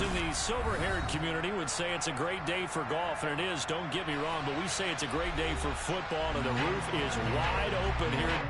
those in the silver-haired community would say it's a great day for golf, and it is, don't get me wrong, but we say it's a great day for football, and the roof is wide open here.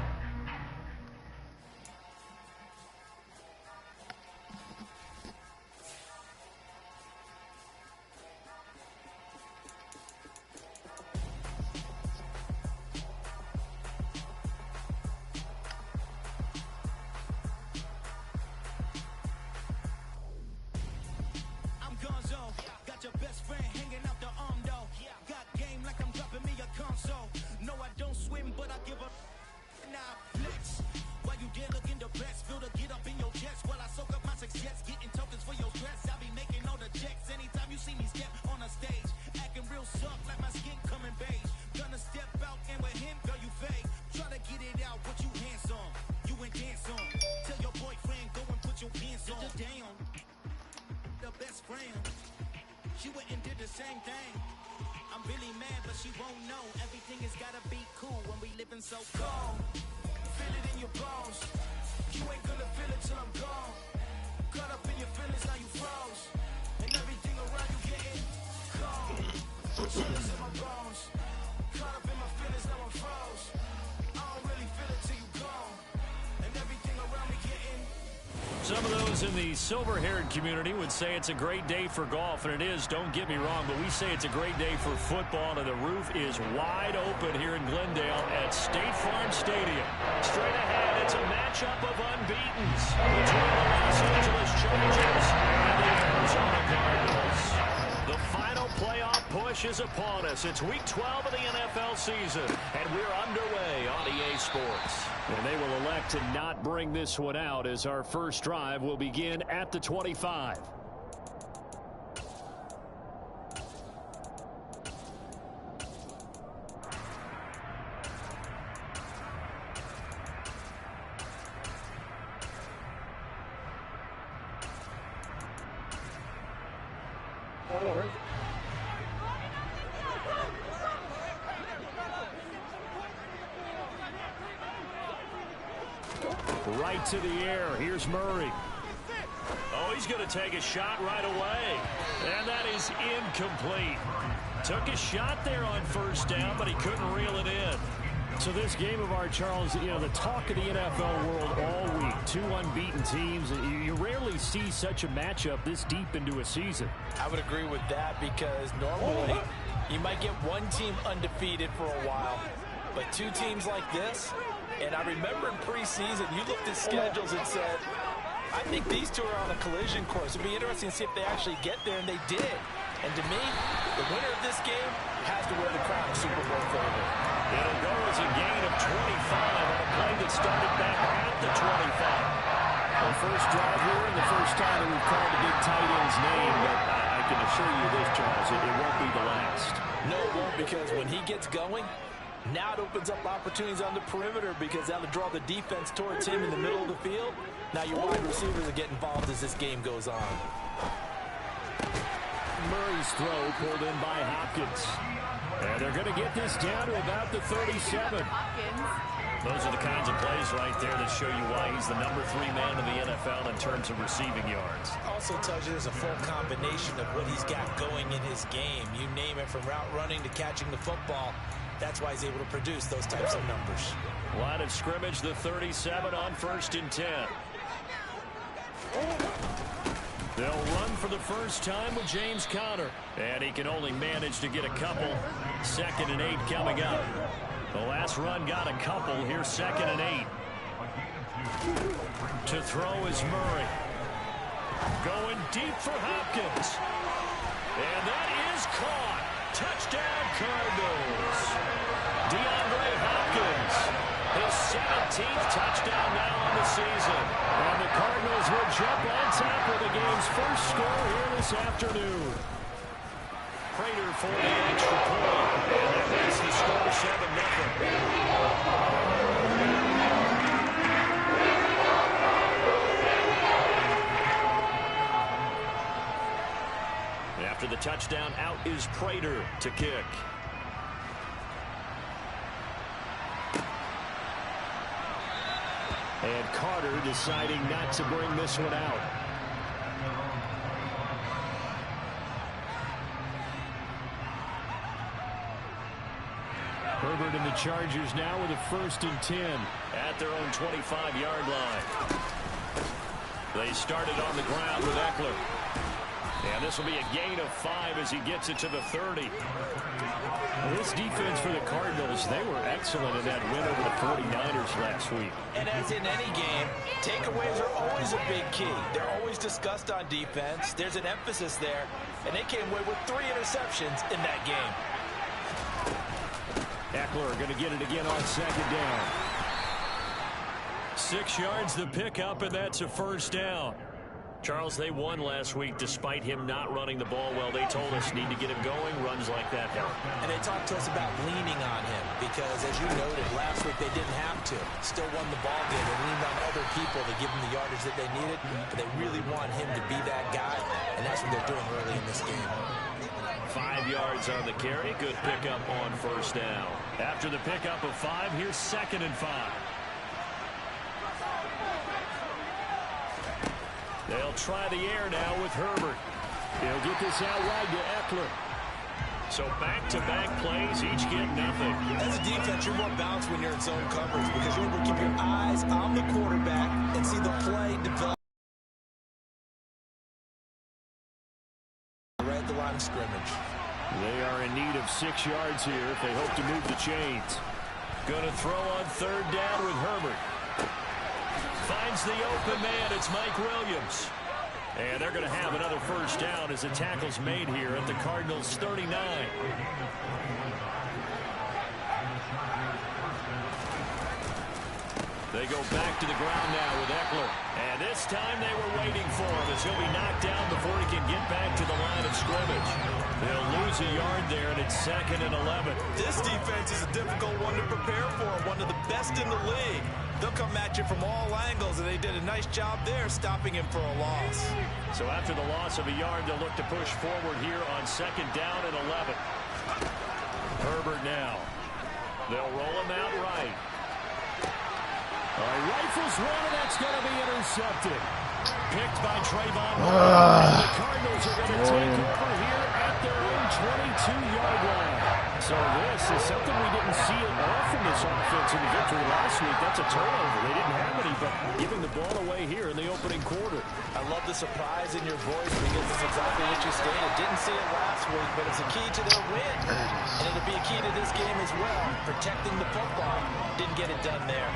Some of those in the silver-haired community would say it's a great day for golf, and it is, don't get me wrong, but we say it's a great day for football, and the roof is wide open here in Glendale at State Farm Stadium. Straight ahead, it's a matchup of unbeatens between the Los Angeles Chargers and the Arizona Cardinals. The final playoff push is upon us. It's Week 12 of the NFL season, and we're underway on EA Sports. And they will elect to not bring this one out as our first drive will begin at the 25. Right to the air. Here's Murray. Oh, he's going to take a shot right away. And that is incomplete. Took a shot there on first down, but he couldn't reel it in. So this game of ours, Charles, you know, the talk of the NFL world all week. Two unbeaten teams. You rarely see such a matchup this deep into a season. I would agree with that because normally you might get one team undefeated for a while. But two teams like this, and I remember in preseason, you looked at schedules and said, I think these two are on a collision course. It'd be interesting to see if they actually get there, and they did. And to me, the winner of this game has to wear the crown of Super Bowl favorite. It'll go as a gain of 25 on a play that started back at the 25. The first drive here and the first time that we've called a big tight end's name, but I can assure you this, Charles, it won't be the last. No, it won't, because when he gets going, now it opens up opportunities on the perimeter because that'll draw the defense towards him in the middle of the field. Now your wide receivers will get involved as this game goes on. Murray's throw pulled in by Hopkins. And they're going to get this down to about the 37. Those are the kinds of plays right there that show you why he's the number 3 man in the NFL in terms of receiving yards. Also tells you there's a full combination of what he's got going in his game. You name it, from route running to catching the football. That's why he's able to produce those types of numbers. Line of scrimmage, the 37 on 1st and 10. They'll run for the first time with James Conner. And he can only manage to get a couple. 2nd and 8 coming up. The last run got a couple. Here's 2nd and 8. To throw is Murray. Going deep for Hopkins. And that is caught. Touchdown Cardinals. DeAndre Hopkins. His 17th touchdown now on the season. And the Cardinals will jump on top of the game's first score here this afternoon. Prater for the extra point. And that makes the score 7-0. After the touchdown, out is Prater to kick. And Carter deciding not to bring this one out. Herbert and the Chargers now with a 1st and 10 at their own 25-yard line. They started on the ground with Eckler. And this will be a gain of 5 as he gets it to the 30. Well, this defense for the Cardinals, they were excellent in that win over the 49ers last week. And as in any game, takeaways are always a big key. They're always discussed on defense. There's an emphasis there. And they came away with 3 interceptions in that game. Eckler going to get it again on 2nd down. 6 yards the pickup, and that's a 1st down. Charles, they won last week despite him not running the ball well. They told us need to get him going. Runs like that help. And they talked to us about leaning on him because, as you noted, last week they didn't have to. Still won the ball game. They leaned on other people to give them the yardage that they needed, but they really want him to be that guy, and that's what they're doing early in this game. 5 yards on the carry. Good pickup on 1st down. After the pickup of 5, here's 2nd and 5. They'll try the air now with Herbert. He'll get this out wide to Eckler. So back-to-back plays, each get nothing. As a defense, you're more balanced when you're in zone coverage because you're able to keep your eyes on the quarterback and see the play develop right at the line of scrimmage. They are in need of 6 yards here if they hope to move the chains. Going to throw on 3rd down with Herbert. Finds the open man. It's Mike Williams. And they're going to have another 1st down as the tackle's made here at the Cardinals' 39. They go back to the ground now with Eckler. And this time they were waiting for him as he'll be knocked down before he can get back to the line of scrimmage. They'll lose a yard there, and it's 2nd and 11. This defense is a difficult one to prepare for, one of the best in the league. They'll come at you from all angles, and they did a nice job there stopping him for a loss. So after the loss of a yard, they'll look to push forward here on 2nd down and 11. Herbert now. They'll roll him out right. He rifles one, and that's going to be intercepted. Picked by Trayvon. The Cardinals are going to take over here at their own 22-yard line. So this is something we didn't see all from this offense in the victory last week. That's a turnover. They didn't have any, but giving the ball away here in the opening quarter. I love the surprise in your voice because it's exactly what you stated. Didn't see it last week, but it's a key to their win. And it'll be a key to this game as well. Protecting the football. Didn't get it done there.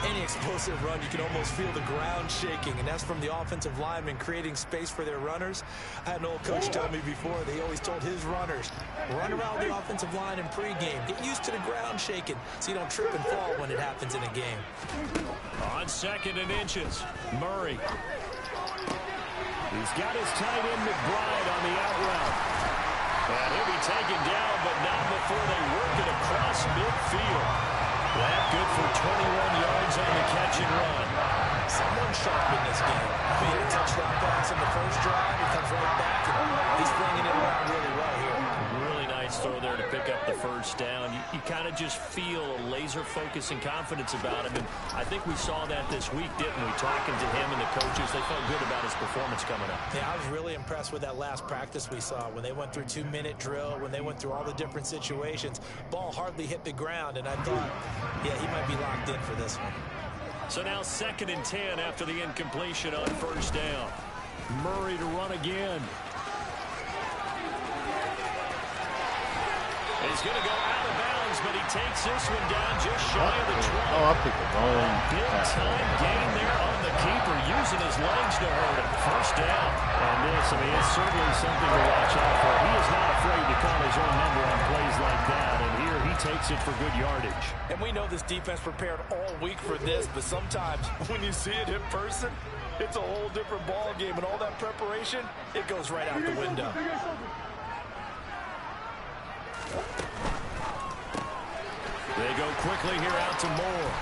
Any explosive run, you can almost feel the ground shaking, and that's from the offensive linemen creating space for their runners. I had an old coach tell me before, they always told his runners, run around the offensive line in pregame. Get used to the ground shaking so you don't trip and fall when it happens in a game. On 2nd and inches, Murray. He's got his tight end McBride on the out route. And he'll be taken down, but not before they work it across midfield. That good for 21 yards on the catch and run. Someone sharp in this game. Made a touchdown pass in the first drive. He comes right back, and he's flinging it around really well here. Really nice throw there to pick up the 1st down. You kind of just feel a laser focus and confidence about him, and I think we saw that this week, didn't we? Talking to him and the coaches, they felt good about his performance coming up. Yeah, I was really impressed with that last practice we saw when they went through 2-minute drill, when they went through all the different situations. Ball hardly hit the ground, and I thought, yeah, he might be locked in for this one. So now 2nd and 10 after the incompletion on 1st down. Murray to run again. He's going to go out of bounds, but he takes this one down just shy of the 20. I'll pick the ball. Big-time gain there on the keeper, using his legs to hurt him. 1st down. And this, I mean, it's certainly something to watch out for. He is not afraid to call his own number on plays like that, and here he takes it for good yardage. And we know this defense prepared all week for this, but sometimes when you see it in person, it's a whole different ball game, and all that preparation, it goes right out the window. They go quickly here out to Moore.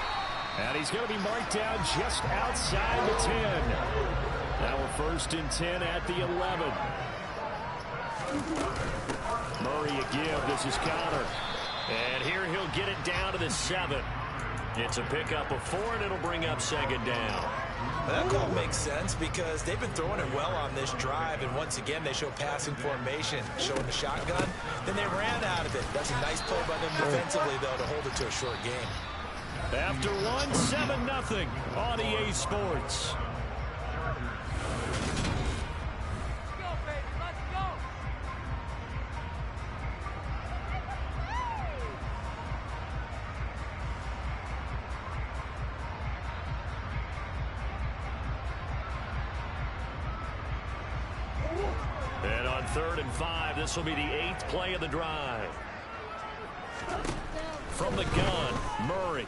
And he's going to be marked down just outside the 10. Now a 1st and 10 at the 11. Murray a give. This is Connor. And here he'll get it down to the 7. It's a pickup of 4, and it'll bring up 2nd down. That call makes sense because they've been throwing it well on this drive, and once again they show passing formation, showing the shotgun. Then they ran out of it. That's a nice play by them defensively, though, to hold it to a short game. After one, 7-0 on EA Sports. And on 3rd and 5, this will be the 8th play of the drive. From the gun, Murray.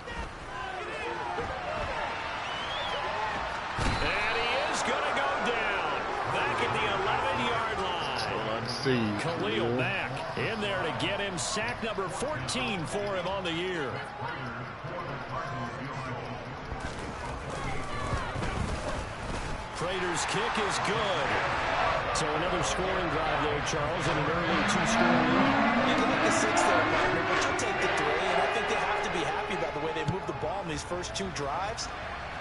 And he is going to go down. Back at the 11-yard line. Let's see. Khalil Mack in there to get him. Sack number 14 for him on the year. Prater's kick is good. So another scoring drive there, Charles, and an early 2-score lead. You'd like the 6 there, partner, but you'll take the 3, and I think they have to be happy about the way they moved the ball in these first 2 drives.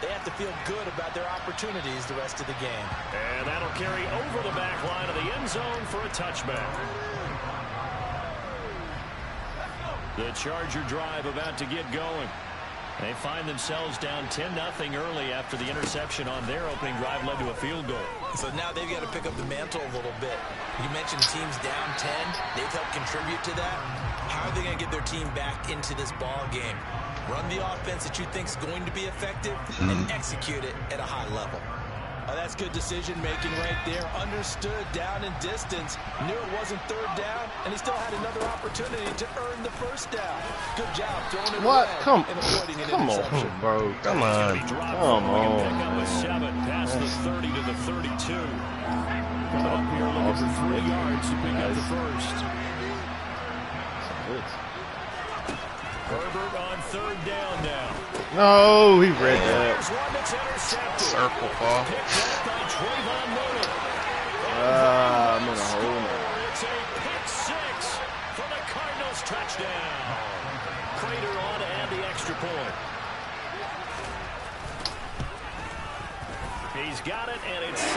They have to feel good about their opportunities the rest of the game. And that'll carry over the back line of the end zone for a touchback. The Charger drive about to get going. They find themselves down 10-0 early after the interception on their opening drive led to a field goal. So now they've got to pick up the mantle a little bit. You mentioned teams down 10. They've helped contribute to that. How are they going to get their team back into this ball game? Run the offense that you think is going to be effective and execute it at a high level. That's good decision-making right there. Understood down and distance. Knew it wasn't 3rd down, and he still had another opportunity to earn the 1st down. Good job throwing it What? away Come on, bro. Come on. Come on. Pick up a 7 past the 30 to the 32. Coming up here looking for 3 yards to pick up the 1st. Herbert on 3rd down now. No, he read that. There's one that's intercepted. Circle ball. Picked up by Trayvon Mullen. I'm in a hole now. It's a pick 6 for the Cardinals touchdown. Prater on to add the extra point. He's got it, and it's 17-0.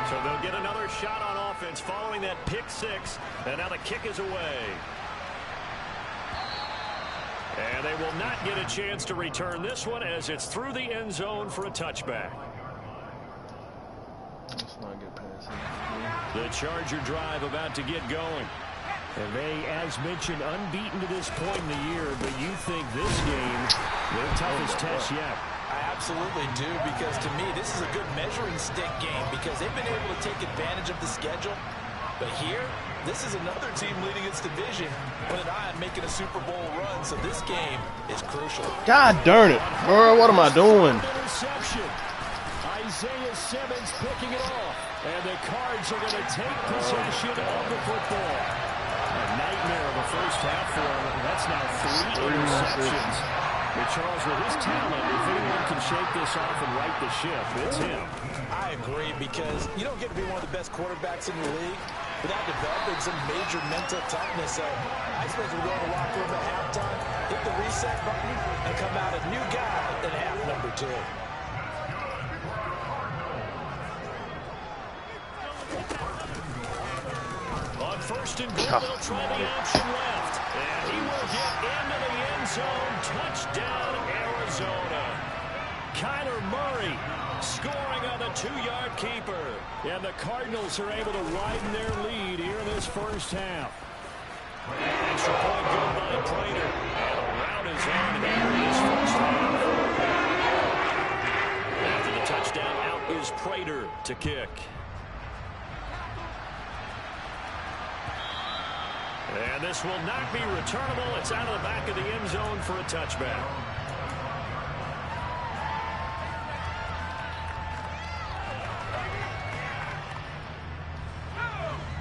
So they'll get another shot on offense following that pick 6, and now the kick is away. And they will not get a chance to return this one as it's through the end zone for a touchback. Let's not get past him. The Charger drive about to get going. And they, as mentioned, unbeaten to this point in the year, but you think this game, their toughest test yet. I absolutely do, because to me, this is a good measuring stick game because they've been able to take advantage of the schedule. But here, this is another team leading its division with an eye on making a Super Bowl run, so this game is crucial. God darn it, bro, what am I doing? Interception. Isaiah Simmons picking it off. And the Cards are going to take possession of the football. A nightmare of a first half for him. That's now 3 interceptions. But Charles, with his talent, if anyone can shake this off and right the ship, it's him. I agree, because you don't get to be one of the best quarterbacks in the league without developing some major mental toughness. So I expect we'll go in the locker room at halftime, hit the reset button, and come out a new guy at half number 2. On 1st and goal, they'll try the option left. And he will get into the end zone. Touchdown, Arizona. Kyler Murray scoring on the 2-yard keeper. And the Cardinals are able to widen their lead here in this first half. Extra point good by Prater. And a rout is on here in this first half. After the touchdown, out is Prater to kick. And this will not be returnable. It's out of the back of the end zone for a touchback.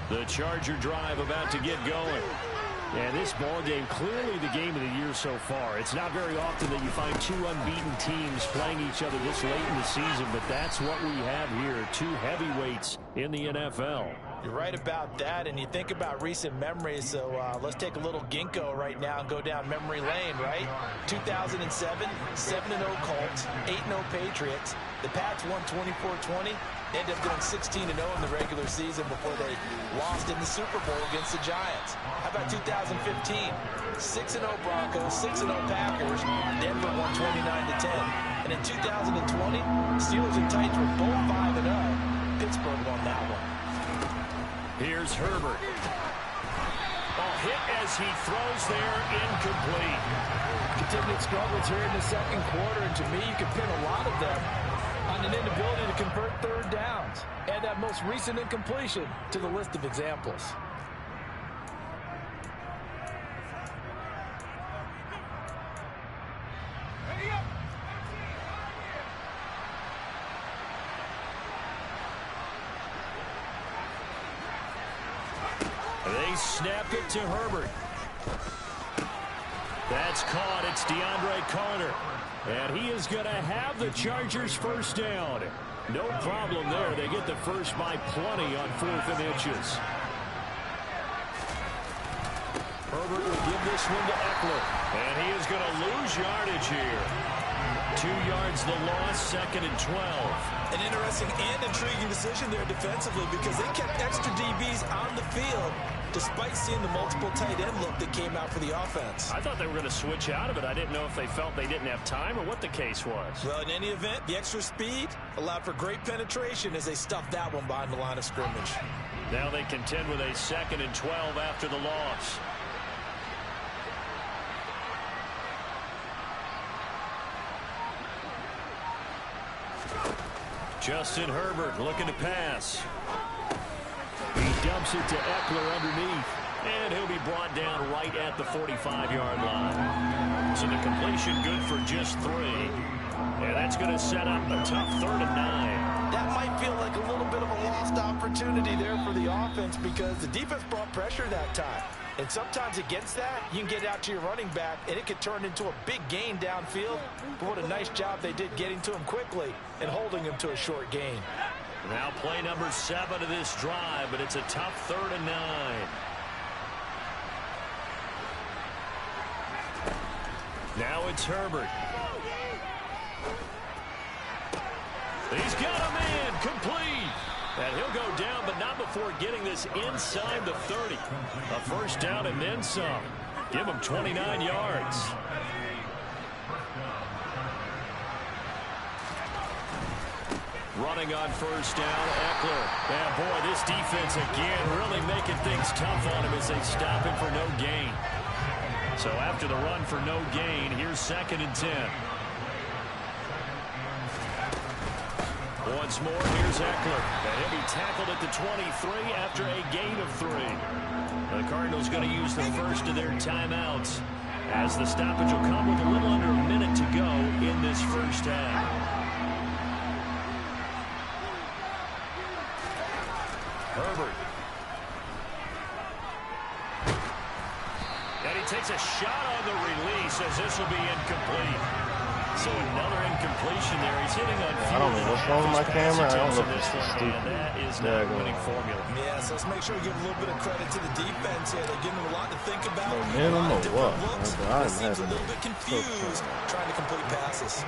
The Charger drive about to get going. And this ball game, clearly the game of the year so far. It's not very often that you find two unbeaten teams playing each other this late in the season, but that's what we have here, two heavyweights in the NFL. You're right about that, and you think about recent memories, so let's take a little ginkgo right now and go down memory lane, right? 2007, 7-0 Colts, 8-0 Patriots. The Pats won 24-20. They ended up going 16-0 in the regular season before they lost in the Super Bowl against the Giants. How about 2015? 6-0 Broncos, 6-0 Packers. Denver won 29-10. And in 2020, Steelers and Titans were both 5-0. Pittsburgh won that one. Here's Herbert. Ball hit as he throws there, incomplete. Continued struggles here in the second quarter, and to me, you can pin a lot of them on an inability to convert third downs. Add that most recent incompletion to the list of examples. They snap it to Herbert. That's caught. It's DeAndre Carter. And he is going to have the Chargers first down. No problem there. They get the first by plenty on 4th and inches. Herbert will give this one to Eckler. And he is going to lose yardage here. 2 yards the loss, 2nd and 12. An interesting and intriguing decision there defensively because they kept extra DBs on the field despite seeing the multiple tight end look that came out for the offense. I thought they were going to switch out of it. I didn't know if they felt they didn't have time or what the case was. Well, in any event, the extra speed allowed for great penetration as they stuffed that one behind the line of scrimmage. Now they contend with a 2nd and 12 after the loss. Justin Herbert looking to pass. He dumps it to Eckler underneath. And he'll be brought down right at the 45-yard line. So the completion good for just 3. And that's going to set up a tough 3rd and 9. That might feel like a little bit of a lost opportunity there for the offense because the defense brought pressure that time. And sometimes against that, you can get out to your running back, and it could turn into a big gain downfield. But what a nice job they did getting to him quickly and holding him to a short gain. Now play number 7 of this drive, but it's a tough 3rd and 9. Now it's Herbert. He's got a man complete. And he'll go down, but not before getting this inside the 30. A first down and then some. Give him 29 yards. Running on first down, Eckler. And boy, this defense again really making things tough on him as they stop him for no gain. So after the run for no gain, here's 2nd and 10. Once more, here's Eckler. And he'll be tackled at the 23 after a gain of 3. The Cardinals going to use the first of their timeouts as the stoppage will come with a little under a minute to go in this first half. Herbert. And he takes a shot on the release as this will be incomplete. So another incompletion there. He's hitting on I don't know what's wrong with my camera. I don't know if this is stupid. And that is not a winning formula. Yeah, so let's make sure we give a little bit of credit to the defense here. They're giving them a lot to think about. Momentum or what? It seems a little bit confused trying to complete passes.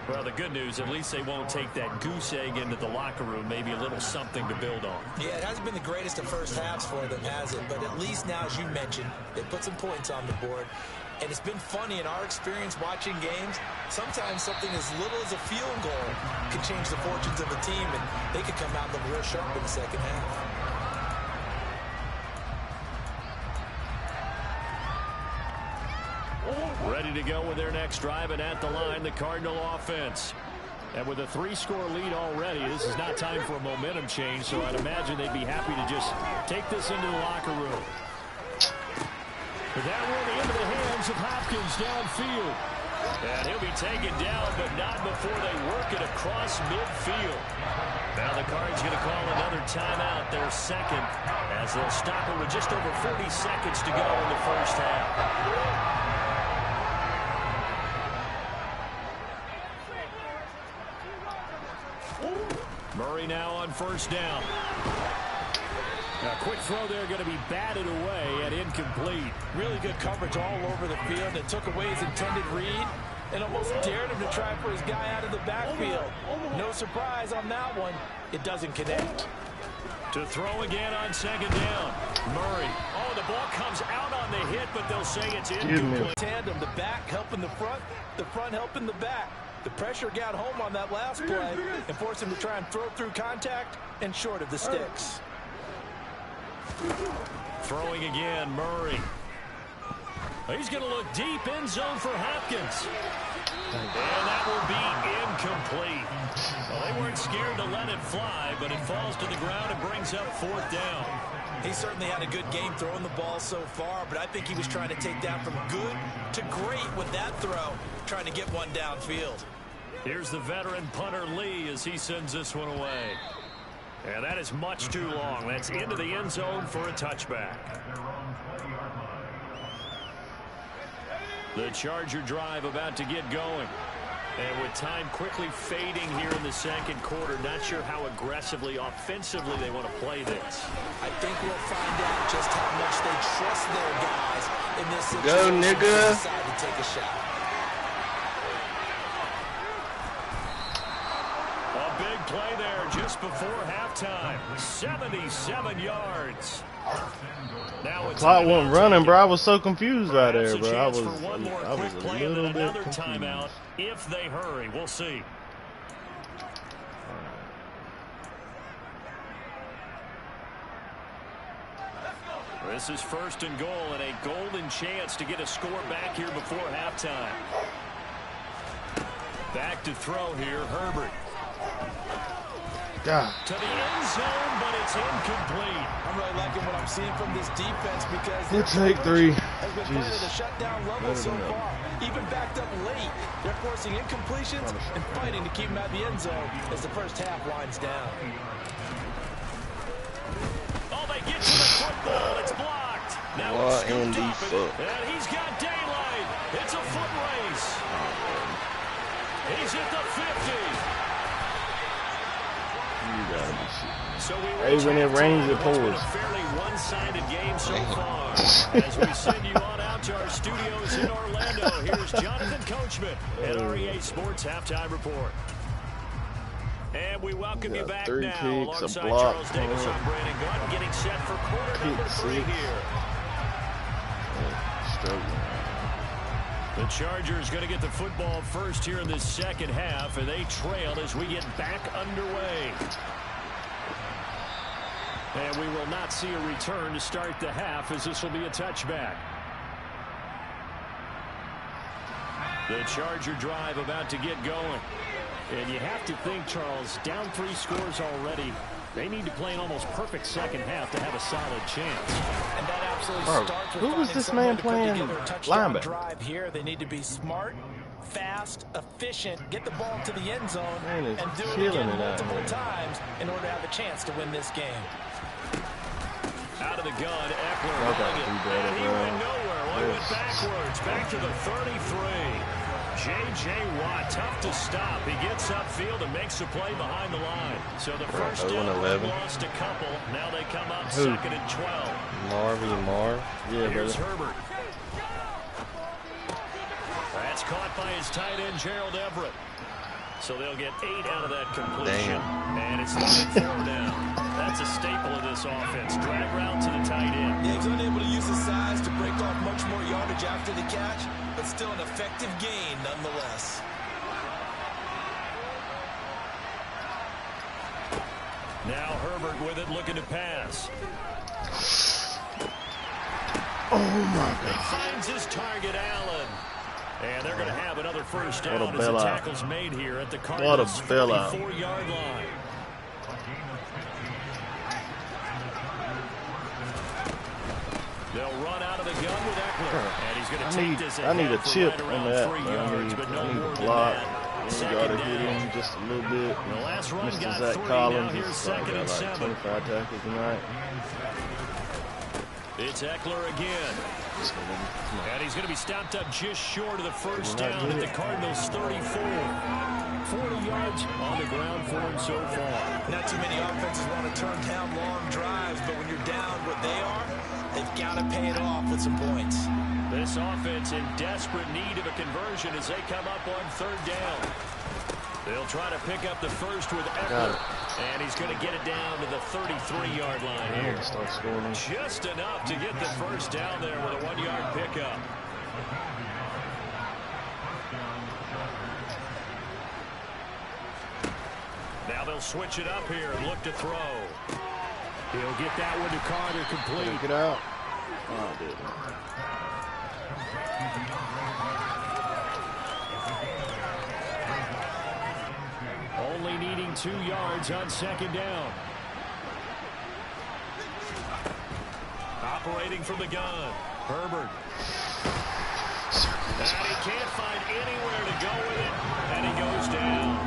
Well, the good news, at least they won't take that goose egg into the locker room. Maybe a little something to build on. Yeah, it hasn't been the greatest of first halves for them, has it? But at least now, as you mentioned, they put some points on the board. And it's been funny in our experience watching games. Sometimes something as little as a field goal can change the fortunes of a team, and they could come out looking real sharp in the second half. Ready to go with their next drive, and at the line, the Cardinal offense. And with a 3-score lead already, this is not time for a momentum change, so I'd imagine they'd be happy to just take this into the locker room. But that one into the hands of Hopkins downfield. And he'll be taken down, but not before they work it across midfield. Now the Cards going to call another timeout, their second, as they'll stop it with just over 40 seconds to go in the first half. Murray now on first down. A quick throw there going to be batted away and incomplete. Really good coverage all over the field. It took away his intended read and almost dared him to try for his guy out of the backfield. No surprise on that one. It doesn't connect. To throw again on second down. Murray. Oh, the ball comes out on the hit, but they'll say it's incomplete. Tandem, the back helping the front helping the back. The pressure got home on that last play and forced him to try and throw through contact and short of the sticks. Throwing again, Murray. He's going to look deep, end zone for Hopkins. And that will be incomplete. Well, they weren't scared to let it fly, but it falls to the ground and brings up fourth down. He certainly had a good game throwing the ball so far, but I think he was trying to take that from good to great with that throw, trying to get one downfield. Here's the veteran punter Lee as he sends this one away. And that is much too long. That's into the end zone for a touchback. The Charger drive about to get going. And with time quickly fading here in the second quarter, not sure how aggressively, offensively they want to play this. I think we'll find out just how much they trust their guys in this situation. Go, nigga. Decide to take a shot. A big play there just before halftime. 77 yards. Now it's clock wasn't running, bro. I was so confused out there, bro. I was a little bit confused. Timeout if they hurry. We'll see. This is first and goal and a golden chance to get a score back here before halftime. Back to throw here, Herbert. God. To the end zone, but it's incomplete. I'm really liking what I'm seeing from this defense because we'll take three. Has been playing at a shutdown level so far. Even backed up late, they're forcing incompletions and fighting to keep them out of the end zone as the first half winds down. Oh, they get to the football. It's blocked. Now it's scooped up, and he's got daylight. It's a foot race. He's at the 50. So hey, when it rains, it pours. A fairly one-sided game so far. As we send you on out to our studios in Orlando, here's Jonathan Coachman at REA Sports Halftime Report. And we welcome you back now alongside Charles Davis. I'm Brandon Gunn getting set for quarter number 3 here. The Chargers going to get the football first here in this second half, and they trail as we get back underway. And we will not see a return to start the half, as this will be a touchback. The Charger drive about to get going. And you have to think, Charles, down 3 scores already. They need to play an almost perfect second half to have a solid chance. And that absolutely starts with who was this man playing linebacker? Drive here. They need to be smart, fast, efficient, get the ball to the end zone, and do it again multiple times in order to have a chance to win this game. Out of the gun, Eckler running it, and he went nowhere. Well, he went backwards, back to the 33. J.J. Watt, tough to stop. He gets upfield and makes a play behind the line. So the first down lost a couple. Now they come up second and 12. Marv. Yeah, here's Herbert. That's caught by his tight end, Gerald Everett. So they'll get 8 out of that completion. Damn. And it's 4 down. That's a staple of this offense. Drag route to the tight end. Yeah, he's unable to use his size to break off much more yardage after the catch, but still an effective gain nonetheless. Now Herbert with it, looking to pass. Oh, my God. He finds his target, Allen. And they're going to have another first down as the tackle's made here at the Cardinals' 44-yard line. The They'll run out of the gun with Eckler. And he's going to take this. I need a chip right on that. 3 yards, but no I need more a than block. that. You gotta hit him just a little bit. The last run Mr. got Zach 3. Collins Now here's has got 2nd and 7. 25 tackles tonight. It's Eckler again. And he's going to be stopped up just short of the first down at the Cardinals' 34. 40 yards on the ground for him so far. Not too many offenses want to turn down long drives, but when you're down what they are, they've got to pay it off with some points. This offense in desperate need of a conversion as they come up on 3rd down. They'll try to pick up the first with Eckler. And he's going to get it down to the 33-yard line here. Just enough to get the first down there with a 1-yard pickup. Now they'll switch it up here and look to throw. He'll get that one to Carter complete. Take it out. Oh, dude. Only needing 2 yards on 2nd down. Operating from the gun. Herbert. And he can't find anywhere to go with it. And he goes down.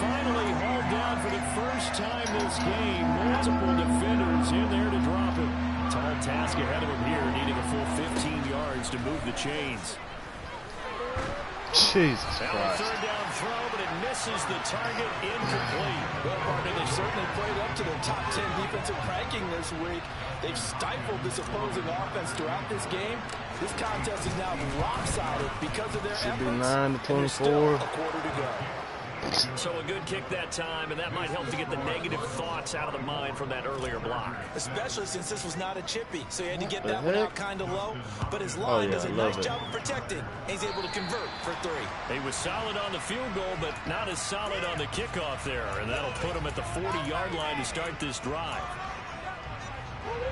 Finally hauled down for the first time this game. Multiple defenders in there to drop him. Tall task ahead of him here, needing a full 15 yards to move the chains. Jesus Christ. Now a 3rd down throw, but it misses the target, incomplete. Well, partner, they've certainly played up to their top 10 defensive ranking this week. They've stifled this opposing offense throughout this game. This contest is now lopsided because of their efforts. Should be 9-24. Still a quarter to go. So a good kick that time, and that might help to get the negative thoughts out of the mind from that earlier block. Especially since this was not a chippy, so he had to get that one out kind of low. But his line does a nice job of protecting, and he's able to convert for 3. He was solid on the field goal, but not as solid on the kickoff there, and that'll put him at the 40-yard line to start this drive.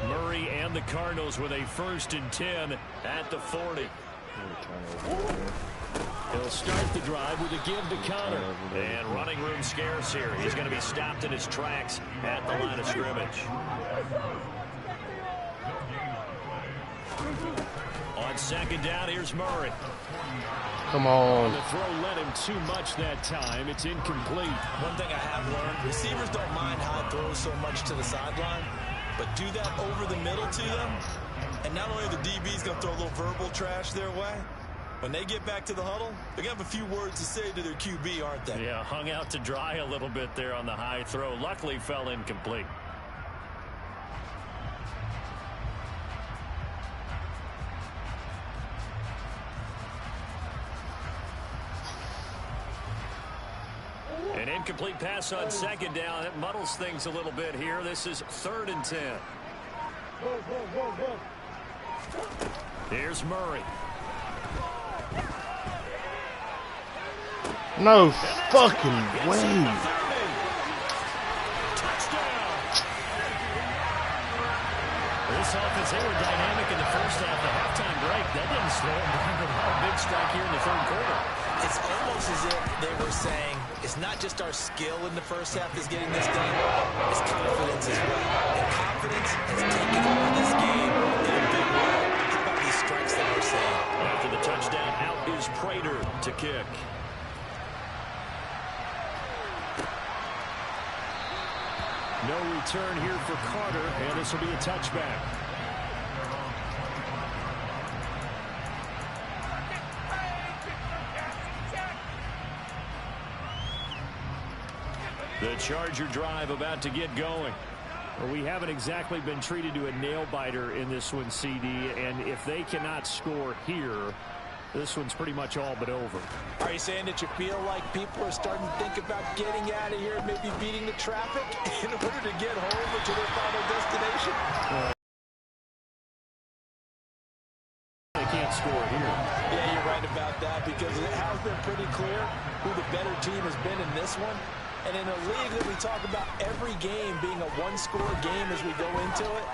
Murray and the Cardinals with a 1st and 10 at the 40. He'll start the drive with a give to Connor. And running room scarce here. He's going to be stopped in his tracks at the line of scrimmage. On 2nd down, here's Murray. Come on. The throw led him too much that time. It's incomplete. One thing I have learned, receivers don't mind high throws so much to the sideline, but do that over the middle to them, and not only are the DBs going to throw a little verbal trash their way, when they get back to the huddle, they're going to have a few words to say to their QB, aren't they? Yeah, hung out to dry a little bit there on the high throw. Luckily fell incomplete. An incomplete pass on 2nd down. That muddles things a little bit here. This is 3rd and 10. Here's Murray. No fucking way. Touchdown. This offense, they were dynamic in the first half. The halftime break, that didn't slow them down. A big strike here in the 3rd quarter. It's almost as if they were saying, it's not just our skill in the first half that's getting this done, it's confidence as well. And confidence has taken over this game in a big way. How about these strikes that we're seeing? After the touchdown, out is Prater to kick. No return here for Carter, and this will be a touchback. The Charger drive about to get going. Well, we haven't exactly been treated to a nail-biter in this one, CD, and if they cannot score here, this one's pretty much all but over. Are you saying that you feel like people are starting to think about getting out of here and maybe beating the traffic in order to get home or to their final destination? They can't score here. Yeah, you're right about that, because it has been pretty clear who the better team has been in this one. And in a league that we talk about every game being a one-score game as we go into it,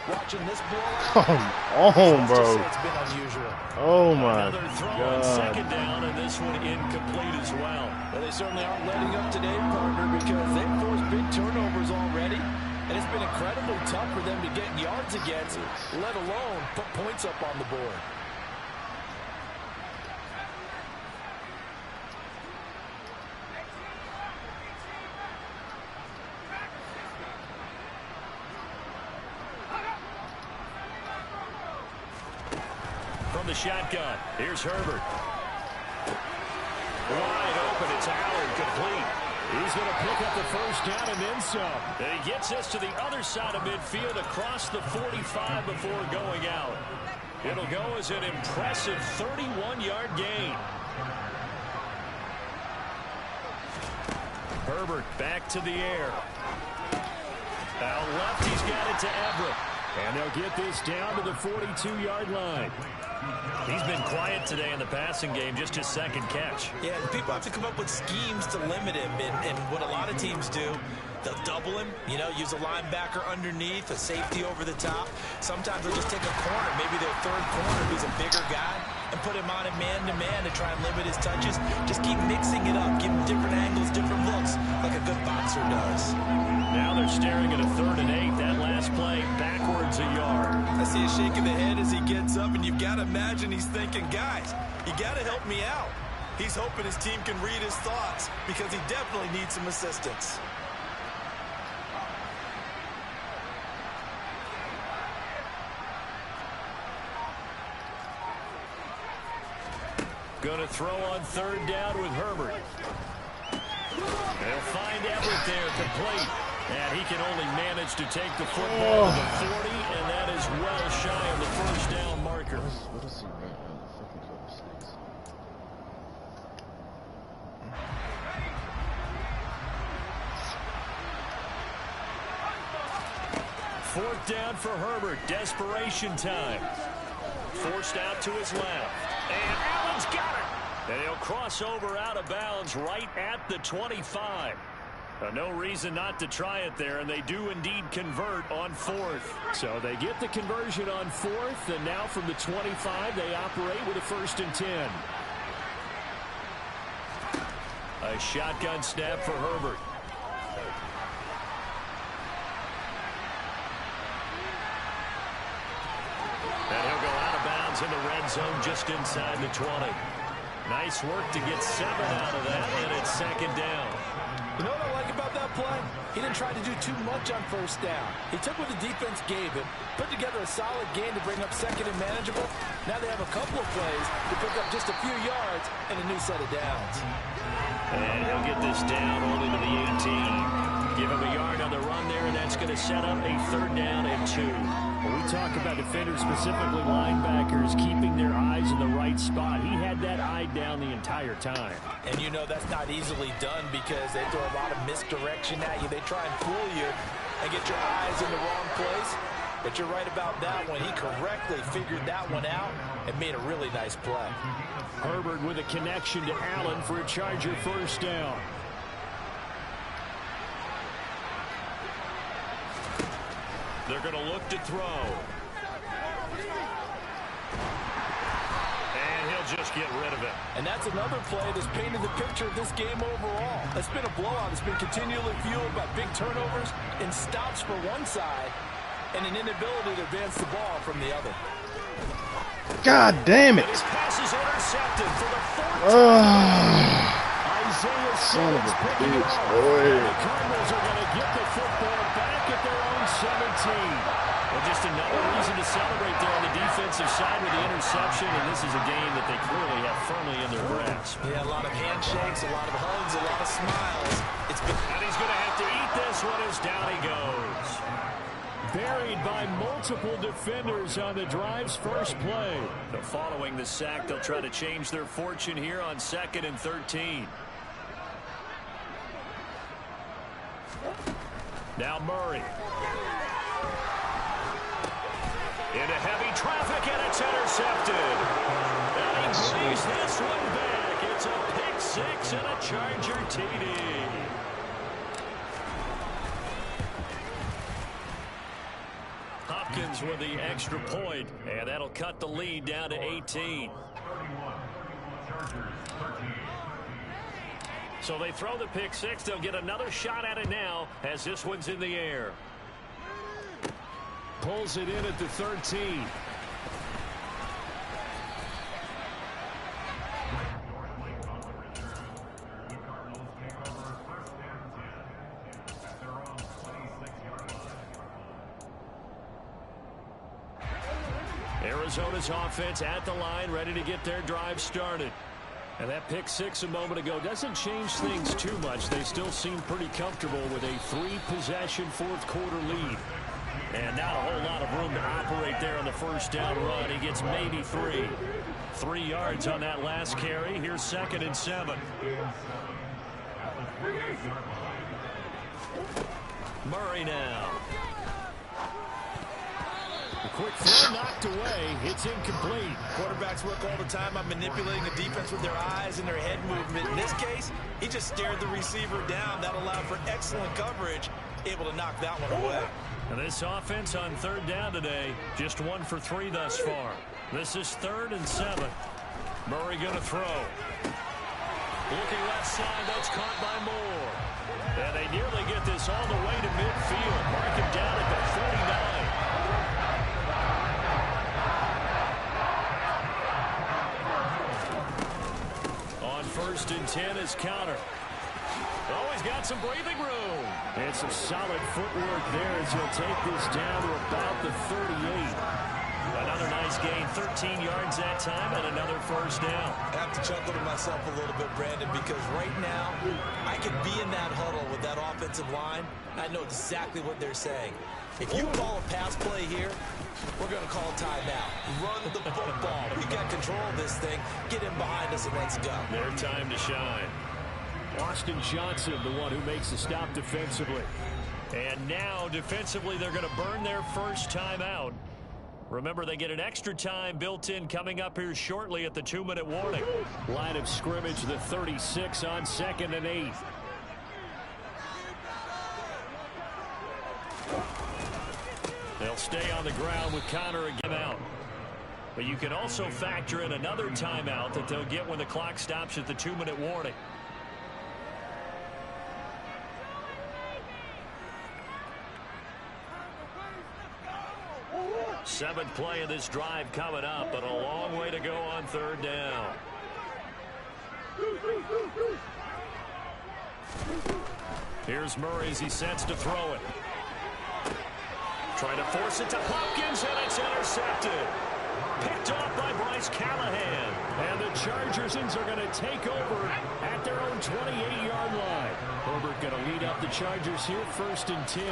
watching this blowout, come on, bro. It's been unusual. Oh my Another throw God. on 2nd down, and this one incomplete as well. Well, they certainly aren't letting up today, partner, because they've forced big turnovers already. And it's been incredibly tough for them to get yards against, let alone put points up on the board. From the shotgun, here's Herbert. Wide open, it's Allen, complete. He's going to pick up the first down and then some. And he gets us to the other side of midfield across the 45 before going out. It'll go as an impressive 31-yard gain. Herbert back to the air. Out left, he's got it to Everett. And they'll get this down to the 42-yard line. He's been quiet today in the passing game, just his second catch. Yeah, and people have to come up with schemes to limit him. And what a lot of teams do, they'll double him, you know, use a linebacker underneath, a safety over the top. Sometimes they'll just take a corner, maybe their third corner, who's a bigger guy, and put him on it man-to-man to try and limit his touches. Just keep mixing it up, give him different angles, different looks, like a good boxer does. Now they're staring at a 3rd and 8. That last play, backwards a yard. I see a shake of the head as he gets up, and you've got to imagine he's thinking, guys, you got to help me out. He's hoping his team can read his thoughts because he definitely needs some assistance. Going to throw on 3rd down with Herbert. They'll find Everett there, complete. And he can only manage to take the football to the 40, and that is well shy of the first down marker. What is he right now? The fucking cover six. 4th down for Herbert. Desperation time. Forced out to his left. And Allen's got it. And he'll cross over out of bounds right at the 25. No reason not to try it there, and they do indeed convert on 4th. So they get the conversion on 4th, and now from the 25, they operate with a 1st and 10. A shotgun snap for Herbert. And he'll go out of bounds in the red zone just inside the 20. Nice work to get 7 out of that, and it's 2nd down. You know what I like about that play? He didn't try to do too much on 1st down. He took what the defense gave him, put together a solid game to bring up 2nd and manageable. Now they have a couple of plays to pick up just a few yards and a new set of downs. And he'll get this down only to the 18. Give him a yard on the run there, and that's going to set up a 3rd down and 2. When we talk about defenders, specifically linebackers, keeping their eyes in the right spot, he had that eye down the entire time. And you know that's not easily done because they throw a lot of misdirection at you. They try and fool you and get your eyes in the wrong place. But you're right about that one. He correctly figured that one out and made a really nice play. Herbert with a connection to Allen for a Charger 1st down. They're going to look to throw. And he'll just get rid of it. And that's another play that's painted the picture of this game overall. It's been a blowout. It's been continually fueled by big turnovers and stops for one side and an inability to advance the ball from the other. God damn it. His pass is intercepted for the 14th. Isaiah Simmons picking it up. The Cardinals are going to get the football back at their own 17. Well, just another reason to celebrate there on the defensive side with the interception, and this is a game that they clearly have firmly in their grasp. Yeah, a lot of handshakes, a lot of hugs, a lot of smiles. And he's going to have to eat this one as down he goes. Buried by multiple defenders on the drive's first play. So following the sack, they'll try to change their fortune here on 2nd and 13. Now Murray. Into heavy traffic, and it's intercepted. And he sees this one back. It's a pick 6 and a Charger TD. Hopkins with the extra point, and that'll cut the lead down to 18. So they throw the pick 6. They'll get another shot at it now as this one's in the air. pulls it in at the 13. Arizona's offense at the line, ready to get their drive started. And that pick six a moment ago doesn't change things too much. They still seem pretty comfortable with a 3-possession fourth-quarter lead. And not a whole lot of room to operate there on the first down run. He gets maybe 3. 3 yards on that last carry. Here's 2nd and 7. Murray now. The quick throw knocked away. It's incomplete. Quarterbacks work all the time on manipulating the defense with their eyes and their head movement. In this case, he just stared the receiver down. That allowed for excellent coverage, able to knock that one away. And this offense on 3rd down today, just 1 for 3 thus far. This is 3rd and 7. Murray going to throw. Looking left side, that's caught by Moore. And they nearly get this all the way to midfield. Mark him down at the 49. On 1st and 10 is Counter. Oh, he's got some breathing room. And some solid footwork there as he'll take this down to about the 38. Another nice gain, 13 yards that time, and another first down. I have to chuckle to myself a little bit, Brandon, because right now I could be in that huddle with that offensive line. I know exactly what they're saying. If you call a pass play here, we're going to call timeout. Run the football. We got control of this thing. Get him behind us and let's go. Their time to shine. Austin Johnson, the one who makes the stop defensively. And now, defensively, they're going to burn their first timeout. Remember, they get an extra time built in coming up here shortly at the 2-minute warning. Line of scrimmage, the 36 on 2nd and 8. They'll stay on the ground with Connor again out. But you can also factor in another timeout that they'll get when the clock stops at the 2-minute warning. Seventh play of this drive coming up, but a long way to go on 3rd down. Here's Murray as he sets to throw it. Trying to force it to Hopkins, and it's intercepted. Picked off by Bryce Callahan. And the Chargers are going to take over at their own 28-yard line. Herbert going to lead up the Chargers here, 1st and 10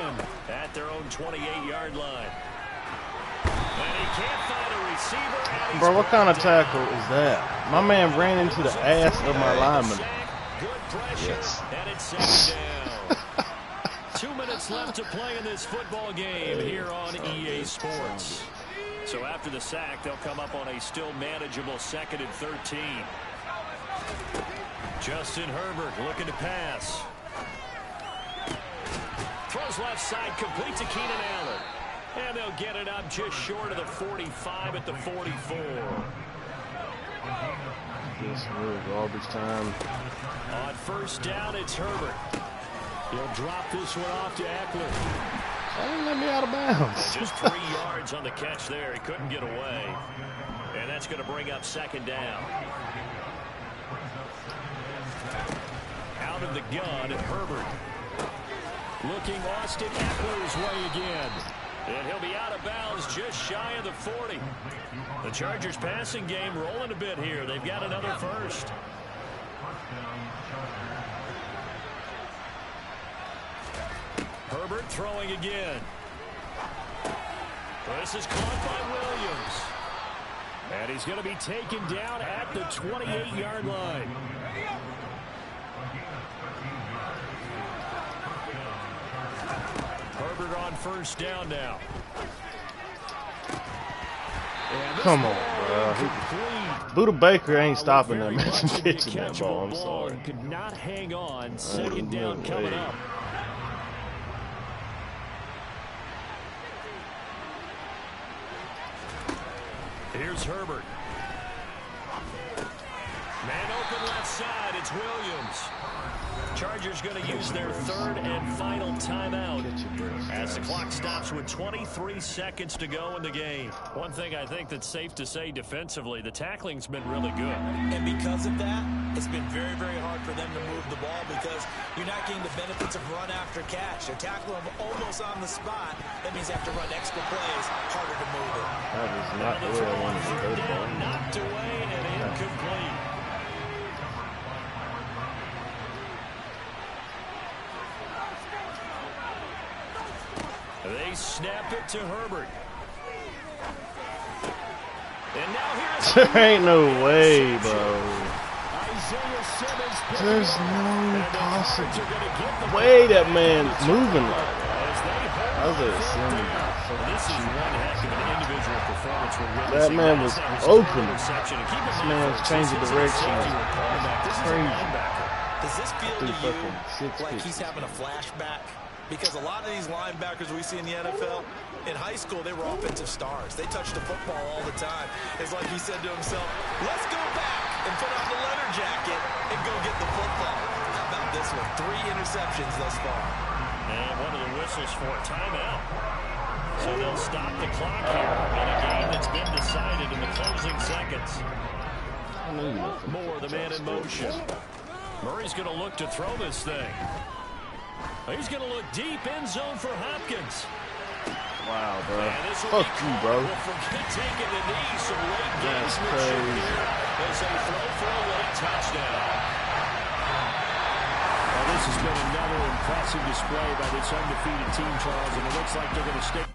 at their own 28-yard line. And he can't find a receiver. Bro, what kind of tackle is that? My man ran into the ass of my lineman. Good pressure. Yes. And it's 2nd down. 2 minutes left to play in this football game here on EA Sports. So after the sack, they'll come up on a still manageable 2nd and 13. Justin Herbert looking to pass. Throws left side, complete to Keenan Allen. And they'll get it up just short of the 45 at the 44. This is garbage time. On 1st down, it's Herbert. He'll drop this one off to Eckler. They didn't let me out of bounds. Just 3 yards on the catch there. He couldn't get away. And that's going to bring up 2nd down. Out of the gun, Herbert. Looking Austin Eckler's way again. And he'll be out of bounds just shy of the 40. The Chargers passing game rolling a bit here. They've got another first. Herbert throwing again. This is caught by Williams. And he's going to be taken down at the 28-yard line. Herbert on 1st down now. Come on, bro. Buda Baker ain't stopping that man from pitching that ball. I'm sorry. Could not hang on. 2nd down coming up. Here's Herbert. Man open left side. It's Williams. Chargers going to use their third and final timeout as the clock stops with 23 seconds to go in the game. One thing I think that's safe to say defensively, the tackling's been really good. And because of that, it's been very, very hard for them to move the ball because you're not getting the benefits of run after catch. They're tackling them almost on the spot. That means they have to run extra plays, harder to move it. That is not the way I wanted to go to ball. Knocked away and incomplete. They snap it to Herbert. And now here's There ain't no way, bro. There's no possible way that man's moving like that. This is one heck of an individual performance. That man was open. This man was changing direction. Crazy. Does this feel to you like he's having a flashback? Because a lot of these linebackers we see in the NFL, in high school, they were offensive stars. They touched the football all the time. It's like he said to himself, let's go back and put on the leather jacket and go get the football. How about this one? 3 interceptions thus far. And one of the whistles for a timeout. So they'll stop the clock here in a game that's been decided in the closing seconds. Moore, the man in motion. Murray's going to look to throw this thing. He's going to look deep end zone for Hopkins. Wow, bro. Fuck you, bro. Taking the knee, some late That's crazy. As they throw for a late touchdown. Well, this has been another impressive display by this undefeated team, Charles, and it looks like they're going to stick.